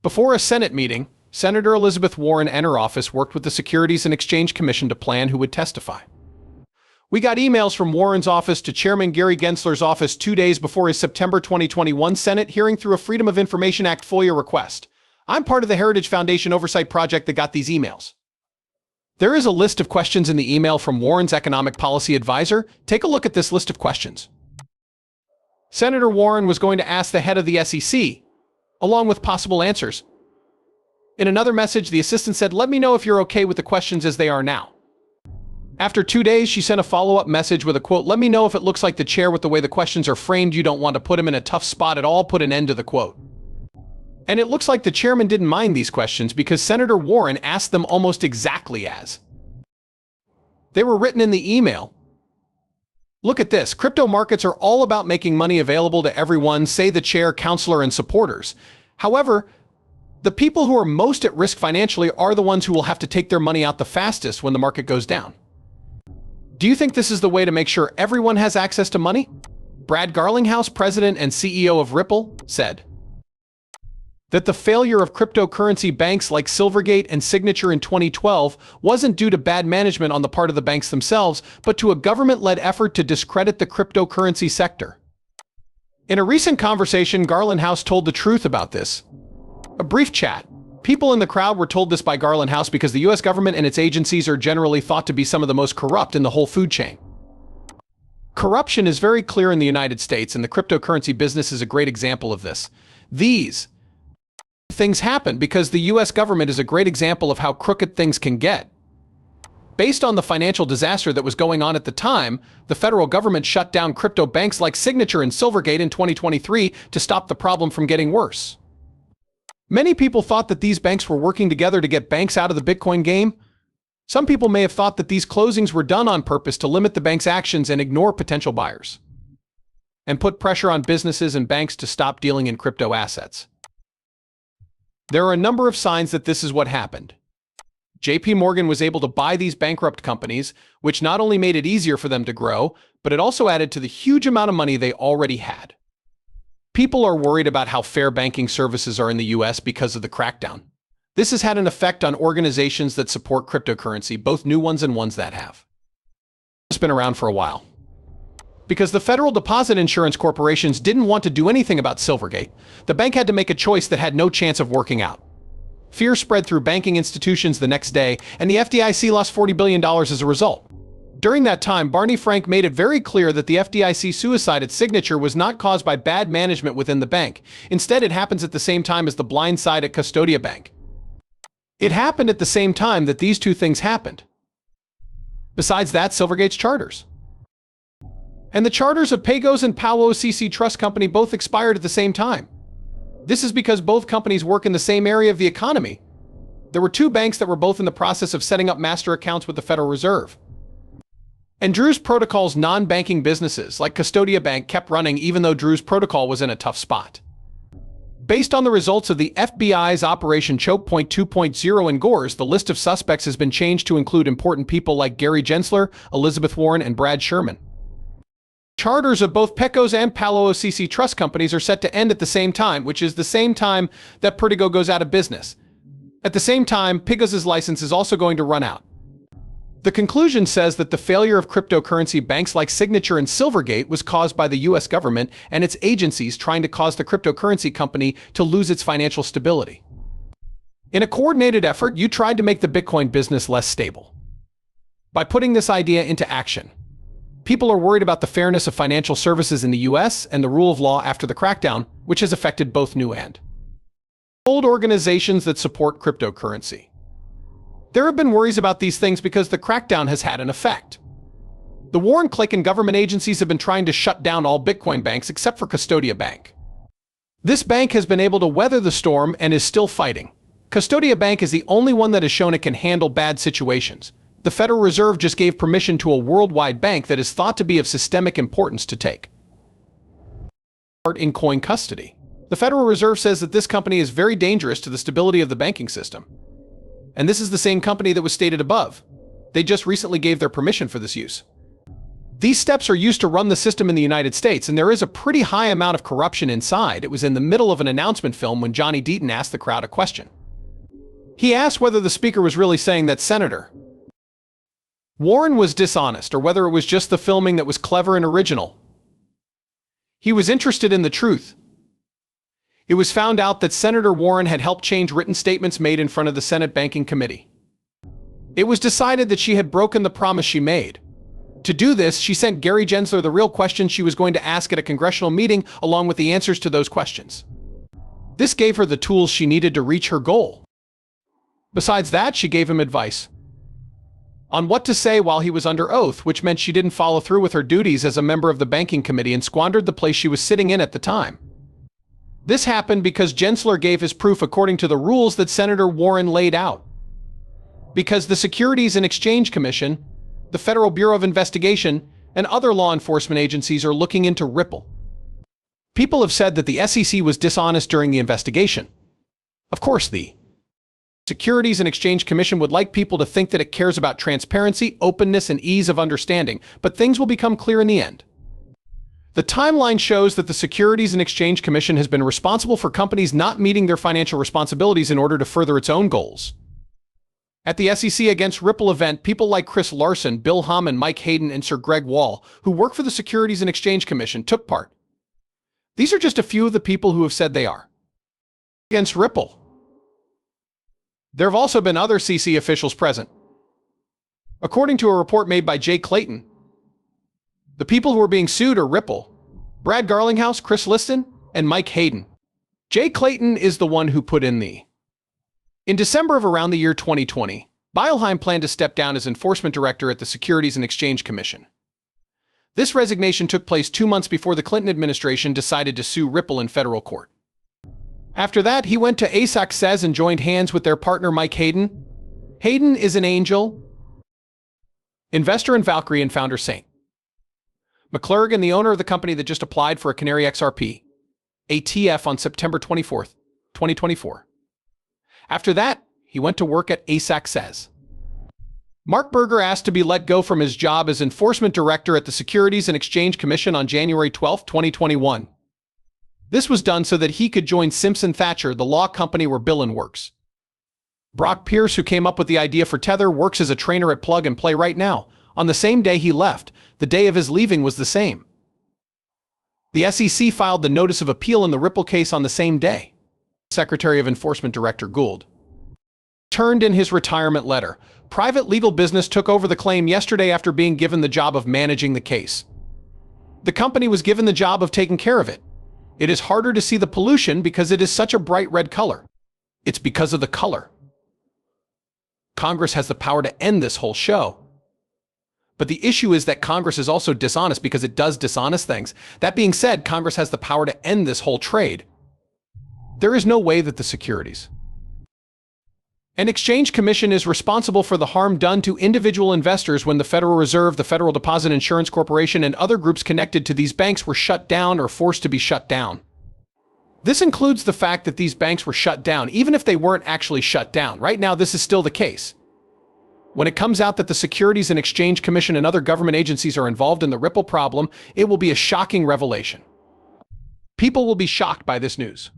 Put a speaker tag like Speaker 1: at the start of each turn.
Speaker 1: Before a Senate meeting, Senator Elizabeth Warren and her office worked with the Securities and Exchange Commission to plan who would testify. We got emails from Warren's office to Chairman Gary Gensler's office 2 days before his September 2021 Senate hearing through a Freedom of Information Act FOIA request. I'm part of the Heritage Foundation oversight project that got these emails. There is a list of questions in the email from Warren's economic policy advisor. Take a look at this list of questions. Senator Warren was going to ask the head of the SEC, along with possible answers. In another message, the assistant said, "Let me know if you're okay with the questions as they are now." After 2 days, she sent a follow-up message with a quote, "Let me know if it looks like the chair with the way the questions are framed. You don't want to put him in a tough spot at all. Put an end to the quote." And it looks like the chairman didn't mind these questions because Senator Warren asked them almost exactly as they were written in the email. Look at this. Crypto markets are all about making money available to everyone, say the chair, counselor, and supporters. However, the people who are most at risk financially are the ones who will have to take their money out the fastest when the market goes down. Do you think this is the way to make sure everyone has access to money? Brad Garlinghouse, president and CEO of Ripple, said that the failure of cryptocurrency banks like Silvergate and Signature in 2012 wasn't due to bad management on the part of the banks themselves, but to a government-led effort to discredit the cryptocurrency sector. In a recent conversation, Garlinghouse told the truth about this. A brief chat. People in the crowd were told this by Garlinghouse because the US government and its agencies are generally thought to be some of the most corrupt in the whole food chain. Corruption is very clear in the United States, and the cryptocurrency business is a great example of this. These things happen because the US government is a great example of how crooked things can get. Based on the financial disaster that was going on at the time, the federal government shut down crypto banks like Signature and Silvergate in 2023 to stop the problem from getting worse. Many people thought that these banks were working together to get banks out of the Bitcoin game. Some people may have thought that these closings were done on purpose to limit the bank's actions and ignore potential buyers, and put pressure on businesses and banks to stop dealing in crypto assets. There are a number of signs that this is what happened. JP Morgan was able to buy these bankrupt companies, which not only made it easier for them to grow, but it also added to the huge amount of money they already had. People are worried about how fair banking services are in the US because of the crackdown. This has had an effect on organizations that support cryptocurrency, both new ones and ones that have. It's been around for a while. Because the Federal Deposit Insurance Corporations didn't want to do anything about Silvergate, the bank had to make a choice that had no chance of working out. Fear spread through banking institutions the next day, and the FDIC lost $40 billion as a result. During that time, Barney Frank made it very clear that the FDIC suicide at Signature was not caused by bad management within the bank. Instead, it happens at the same time as the blind side at Custodia Bank. It happened at the same time that these two things happened. Besides that, Silvergate's charters. And the charters of Pagos and Palo CC Trust Company both expired at the same time. This is because both companies work in the same area of the economy. There were two banks that were both in the process of setting up master accounts with the Federal Reserve. And Drew's protocol's non-banking businesses, like Custodia Bank, kept running even though Drew's protocol was in a tough spot. Based on the results of the FBI's Operation Choke Point 2.0 and Gores, the list of suspects has been changed to include important people like Gary Gensler, Elizabeth Warren, and Brad Sherman. Charters of both Pecos and Palo CC Trust Companies are set to end at the same time, which is the same time that Perdigo goes out of business. At the same time, Pigos' license is also going to run out. The conclusion says that the failure of cryptocurrency banks like Signature and Silvergate was caused by the US government and its agencies trying to cause the cryptocurrency company to lose its financial stability. In a coordinated effort, you tried to make the Bitcoin business less stable. By putting this idea into action, people are worried about the fairness of financial services in the US and the rule of law after the crackdown, which has affected both new and old organizations that support cryptocurrency. There have been worries about these things because the crackdown has had an effect. The Warren clique and government agencies have been trying to shut down all Bitcoin banks except for Custodia Bank. This bank has been able to weather the storm and is still fighting. Custodia Bank is the only one that has shown it can handle bad situations. The Federal Reserve just gave permission to a worldwide bank that is thought to be of systemic importance to take part in coin custody. The Federal Reserve says that this company is very dangerous to the stability of the banking system. And this is the same company that was stated above. They just recently gave their permission for this use. These steps are used to run the system in the United States, and there is a pretty high amount of corruption inside. It was in the middle of an announcement film when Johnny Deaton asked the crowd a question. He asked whether the speaker was really saying that Senator Warren was dishonest or whether it was just the filming that was clever and original. He was interested in the truth. It was found out that Senator Warren had helped change written statements made in front of the Senate Banking Committee. It was decided that she had broken the promise she made. To do this, she sent Gary Gensler the real questions she was going to ask at a congressional meeting, along with the answers to those questions. This gave her the tools she needed to reach her goal. Besides that, she gave him advice on what to say while he was under oath, which meant she didn't follow through with her duties as a member of the banking committee and squandered the place she was sitting in at the time. This happened because Gensler gave his proof according to the rules that Senator Warren laid out. Because the Securities and Exchange Commission, the Federal Bureau of Investigation, and other law enforcement agencies are looking into Ripple. People have said that the SEC was dishonest during the investigation. Of course, the Securities and Exchange Commission would like people to think that it cares about transparency, openness, and ease of understanding, but things will become clear in the end. The timeline shows that the Securities and Exchange Commission has been responsible for companies not meeting their financial responsibilities in order to further its own goals. At the SEC Against Ripple event, people like Chris Larsson, Bill Hammond, Mike Hayden, and Sir Greg Wall, who work for the Securities and Exchange Commission, took part. These are just a few of the people who have said they are against Ripple. There have also been other CC officials present. According to a report made by Jay Clayton, the people who are being sued are Ripple, Brad Garlinghouse, Chris Liston, and Mike Hayden. Jay Clayton is the one who put in the... In December of around the year 2020, Beilheim planned to step down as enforcement director at the Securities and Exchange Commission. This resignation took place 2 months before the Clinton administration decided to sue Ripple in federal court. After that, he went to xrp+ and joined hands with their partner Mike Hayden. Hayden is an angel investor in Valkyrie and founder St. McClurgan, the owner of the company that just applied for a Canary XRP, ATF on September 24, 2024. After that, he went to work at xrp+. Mark Berger asked to be let go from his job as enforcement director at the Securities and Exchange Commission on January 12, 2021. This was done so that he could join Simpson Thacher, the law company where Billin works. Brock Pierce, who came up with the idea for Tether, works as a trainer at Plug and Play right now. On the same day he left, the day of his leaving was the same. The SEC filed the notice of appeal in the Ripple case on the same day. Secretary of Enforcement Director Gould turned in his retirement letter. Private legal business took over the claim yesterday after being given the job of managing the case. The company was given the job of taking care of it. It is harder to see the pollution because it is such a bright red color. It's because of the color. Congress has the power to end this whole show. But the issue is that Congress is also dishonest because it does dishonest things. That being said, Congress has the power to end this whole trade. There is no way that the Securities and Exchange Commission is responsible for the harm done to individual investors when the Federal Reserve, the Federal Deposit Insurance Corporation, and other groups connected to these banks were shut down or forced to be shut down. This includes the fact that these banks were shut down, even if they weren't actually shut down. Right now, this is still the case. When it comes out that the Securities and Exchange Commission and other government agencies are involved in the Ripple problem, it will be a shocking revelation. People will be shocked by this news.